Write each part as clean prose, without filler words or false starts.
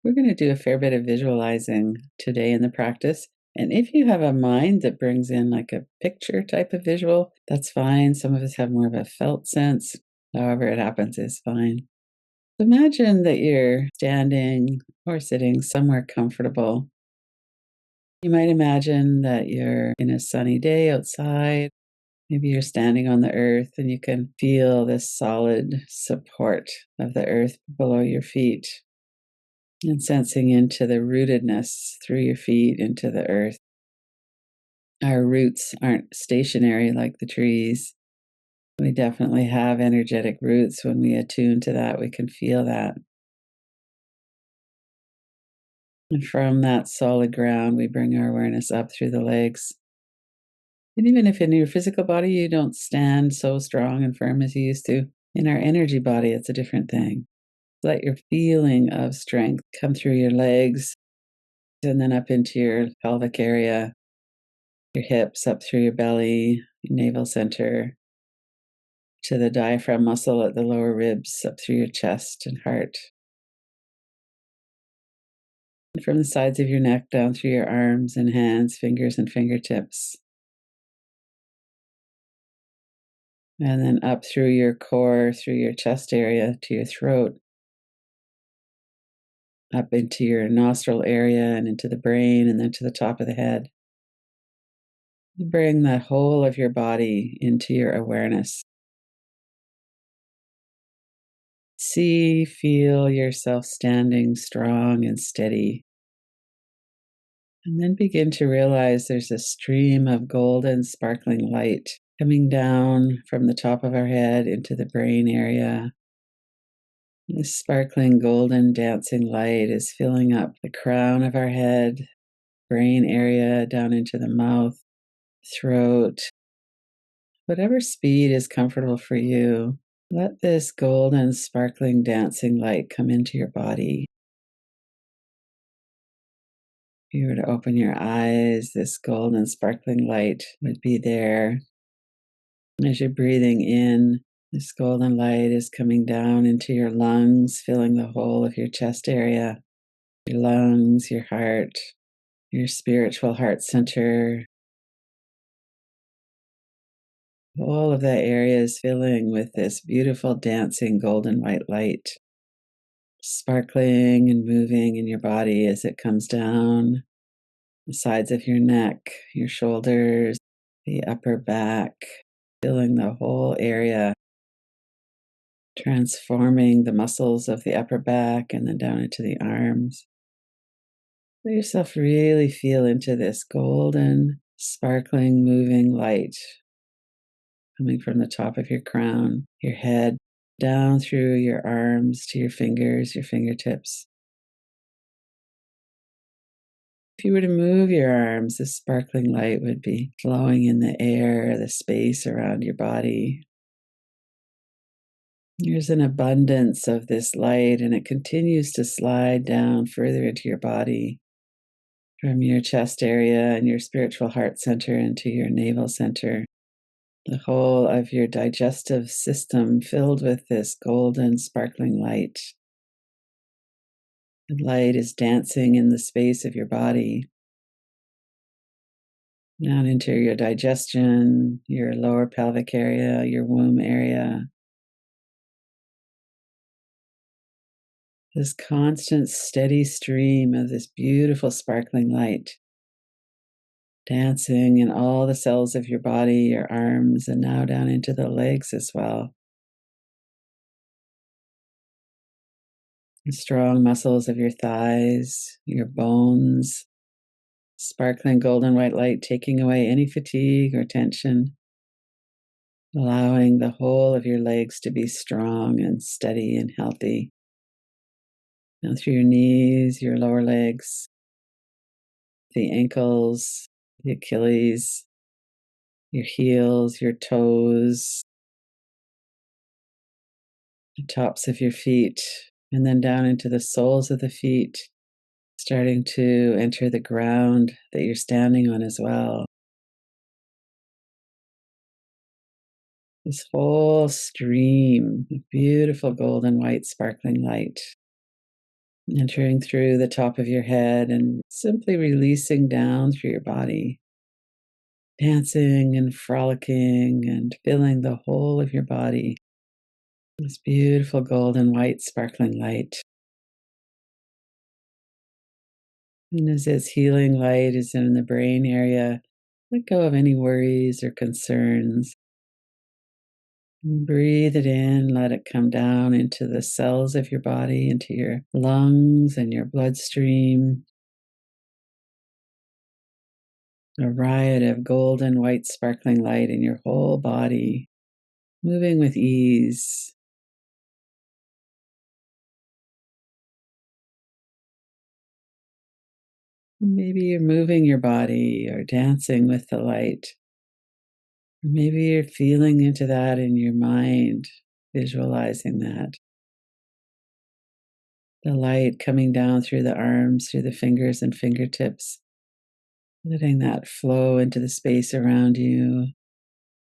We're going to do a fair bit of visualizing today in the practice. And if you have a mind that brings in like a picture type of visual, that's fine. Some of us have more of a felt sense. However it happens is fine. Imagine that you're standing or sitting somewhere comfortable. You might imagine that you're in a sunny day outside. Maybe you're standing on the earth and you can feel this solid support of the earth below your feet. And sensing into the rootedness through your feet into the earth. Our roots aren't stationary like the trees. We definitely have energetic roots. When we attune to that, we can feel that. And from that solid ground, we bring our awareness up through the legs. And even if in your physical body you don't stand so strong and firm as you used to, in our energy body, it's a different thing. Let your feeling of strength come through your legs and then up into your pelvic area, your hips, up through your belly, your navel center, to the diaphragm muscle at the lower ribs, up through your chest and heart. And from the sides of your neck down through your arms and hands, fingers and fingertips. And then up through your core, through your chest area to your throat, up into your nostril area and into the brain and then to the top of the head. Bring the whole of your body into your awareness. See, feel yourself standing strong and steady. And then begin to realize there's a stream of golden, sparkling light coming down from the top of our head into the brain area. This sparkling, golden, dancing light is filling up the crown of our head, brain area, down into the mouth, throat. Whatever speed is comfortable for you, let this golden, sparkling, dancing light come into your body. If you were to open your eyes, this golden, sparkling light would be there. As you're breathing in, this golden light is coming down into your lungs, filling the whole of your chest area, your lungs, your heart, your spiritual heart center. All of that area is filling with this beautiful, dancing, golden white light, sparkling and moving in your body as it comes down the sides of your neck, your shoulders, the upper back, filling the whole area, transforming the muscles of the upper back and then down into the arms. Let yourself really feel into this golden, sparkling, moving light coming from the top of your crown, your head, down through your arms to your fingers, your fingertips. If you were to move your arms, this sparkling light would be flowing in the air, the space around your body. There's an abundance of this light, and it continues to slide down further into your body from your chest area and your spiritual heart center into your navel center. The whole of your digestive system filled with this golden, sparkling light. The light is dancing in the space of your body, down into your digestion, your lower pelvic area, your womb area. This constant, steady stream of this beautiful, sparkling light dancing in all the cells of your body, your arms, and now down into the legs as well. The strong muscles of your thighs, your bones, sparkling golden white light taking away any fatigue or tension, allowing the whole of your legs to be strong and steady and healthy. Now through your knees, your lower legs, the ankles, the Achilles, your heels, your toes, the tops of your feet, and then down into the soles of the feet, starting to enter the ground that you're standing on as well. This whole stream of beautiful golden white sparkling light. entering through the top of your head and simply releasing down through your body, dancing and frolicking and filling the whole of your body. This beautiful golden white sparkling light. And as this healing light is in the brain area, let go of any worries or concerns. Breathe it in, let it come down into the cells of your body, into your lungs and your bloodstream. A riot of golden white sparkling light in your whole body, moving with ease. Maybe you're moving your body or dancing with the light. Maybe you're feeling into that in your mind, visualizing that. The light coming down through the arms, through the fingers and fingertips, letting that flow into the space around you.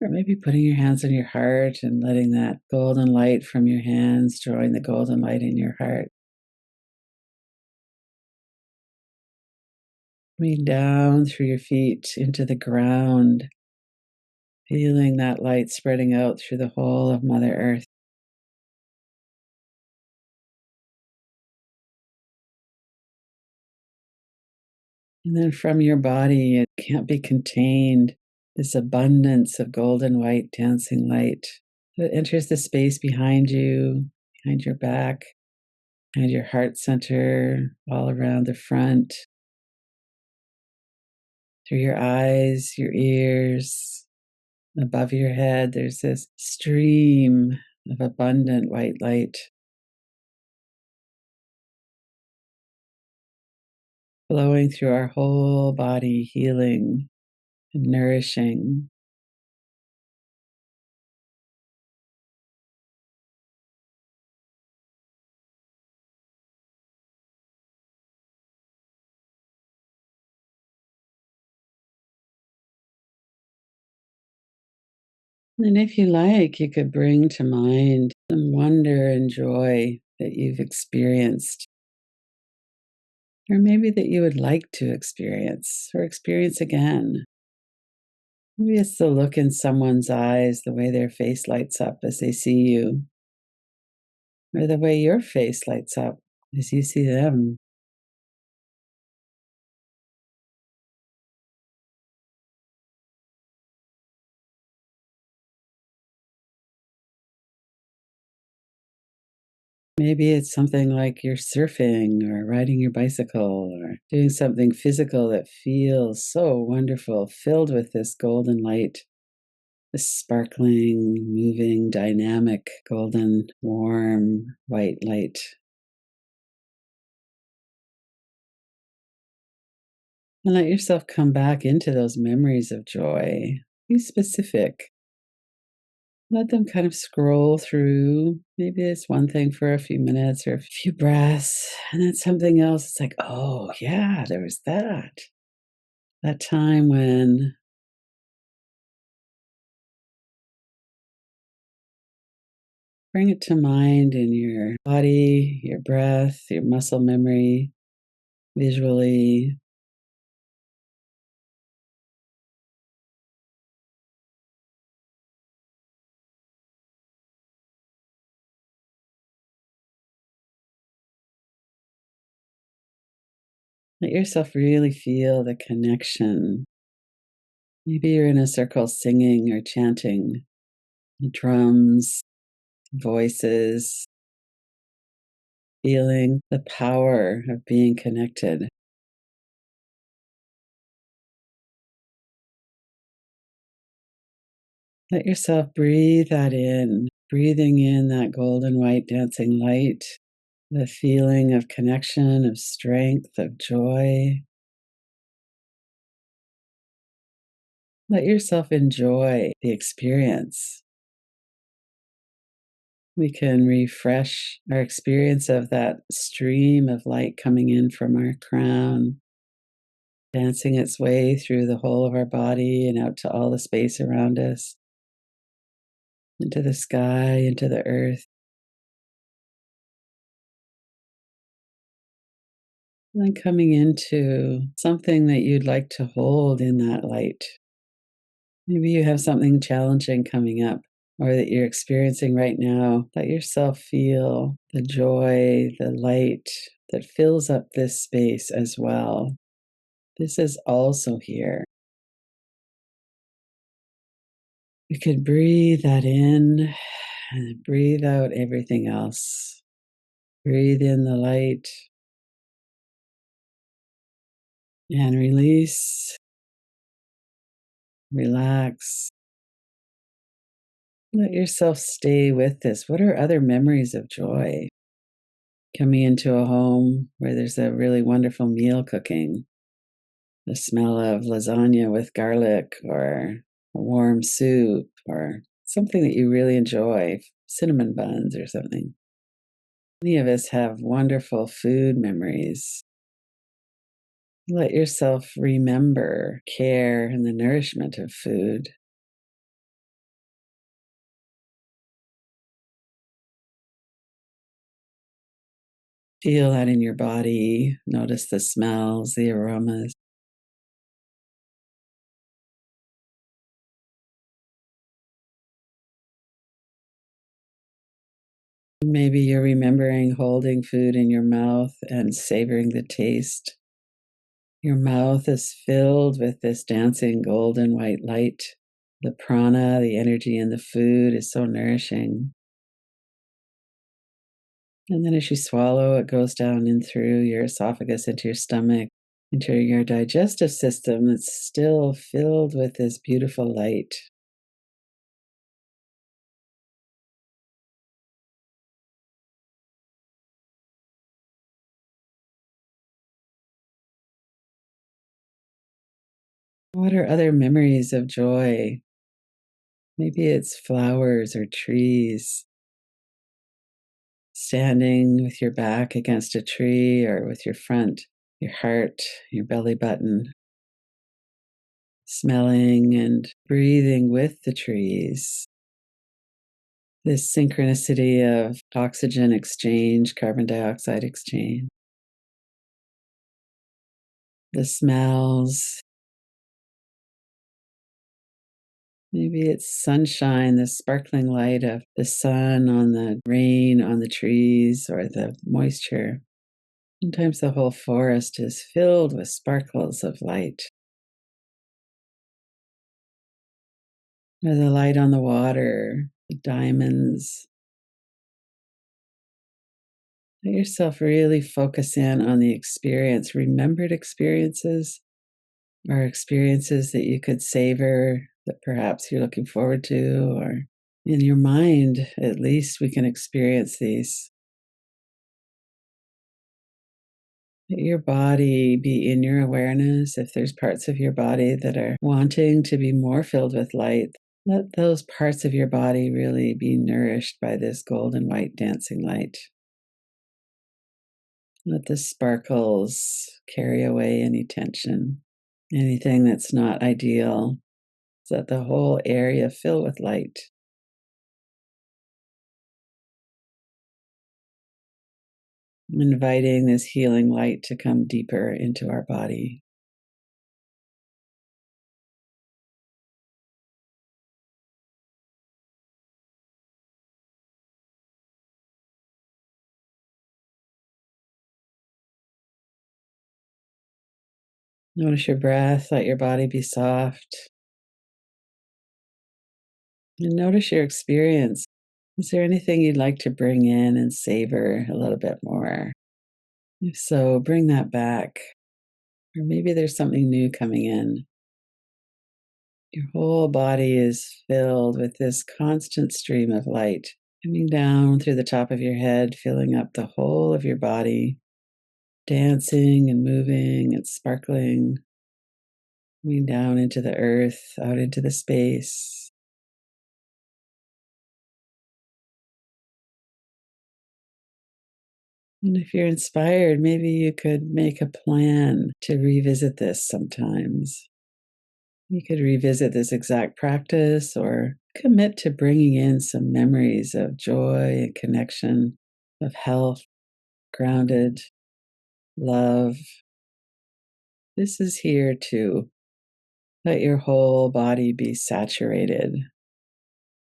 Or maybe putting your hands on your heart and letting that golden light from your hands join the golden light in your heart. Coming down through your feet into the ground, feeling that light spreading out through the whole of Mother Earth. And then from your body, it can't be contained, this abundance of golden white dancing light that enters the space behind you, behind your back, behind your heart center, all around the front, through your eyes, your ears, above your head. There's this stream of abundant white light flowing through our whole body, healing and nourishing. And if you like, you could bring to mind some wonder and joy that you've experienced, or maybe that you would like to experience or experience again. Maybe it's the look in someone's eyes, the way their face lights up as they see you, or the way your face lights up as you see them. Maybe it's something like you're surfing or riding your bicycle or doing something physical that feels so wonderful, filled with this golden light, this sparkling, moving, dynamic, golden, warm, white light. And let yourself come back into those memories of joy. Be specific. Let them kind of scroll through. Maybe it's one thing for a few minutes or a few breaths, and then something else. It's like, oh, yeah, there was that. That time when bring it to mind in your body, your breath, your muscle memory, visually. Let yourself really feel the connection. Maybe you're in a circle singing or chanting, drums, voices, feeling the power of being connected. Let yourself breathe that in, breathing in that golden white dancing light, the feeling of connection, of strength, of joy. Let yourself enjoy the experience. We can refresh our experience of that stream of light coming in from our crown, dancing its way through the whole of our body and out to all the space around us, into the sky, into the earth. And then coming into something that you'd like to hold in that light. Maybe you have something challenging coming up or that you're experiencing right now. Let yourself feel the joy, the light that fills up this space as well. This is also here. You could breathe that in and breathe out everything else. Breathe in the light and release, relax. Let yourself stay with this. What are other memories of joy? Coming into a home where there's a really wonderful meal cooking, the smell of lasagna with garlic or a warm soup or something that you really enjoy, cinnamon buns or something. Many of us have wonderful food memories. Let yourself remember care and the nourishment of food. Feel that in your body. Notice the smells, the aromas. Maybe you're remembering holding food in your mouth and savoring the taste. Your mouth is filled with this dancing golden white light. The prana, the energy in the food, is so nourishing. And then as you swallow, it goes down in through your esophagus into your stomach, into your digestive system. It's still filled with this beautiful light. What are other memories of joy? Maybe it's flowers or trees, standing with your back against a tree or with your front, your heart, your belly button, smelling and breathing with the trees. This synchronicity of oxygen exchange, carbon dioxide exchange, the smells. Maybe it's sunshine, the sparkling light of the sun on the rain on the trees or the moisture. Sometimes the whole forest is filled with sparkles of light. Or the light on the water, the diamonds. Let yourself really focus in on the experience, remembered experiences, or experiences that you could savor that perhaps you're looking forward to, or in your mind, at least we can experience these. Let your body be in your awareness. If there's parts of your body that are wanting to be more filled with light, let those parts of your body really be nourished by this golden white dancing light. Let the sparkles carry away any tension, anything that's not ideal. Let the whole area fill with light. Inviting this healing light to come deeper into our body. Notice your breath, let your body be soft. And notice your experience. Is there anything you'd like to bring in and savor a little bit more? If so, bring that back. Or maybe there's something new coming in. Your whole body is filled with this constant stream of light coming down through the top of your head, filling up the whole of your body, dancing and moving and sparkling, coming down into the earth, out into the space. And if you're inspired, maybe you could make a plan to revisit this sometimes. You could revisit this exact practice or commit to bringing in some memories of joy and connection, of health, grounded. love. This is here too. Let your whole body be saturated,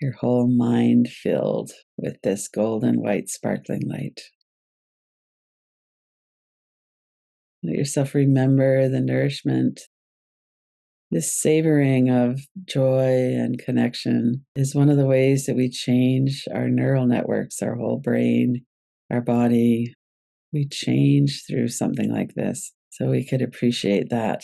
your whole mind filled with this golden white sparkling light. Let yourself remember the nourishment. This savoring of joy and connection is one of the ways that we change our neural networks, our whole brain, our body. We change through something like this. So we could appreciate that.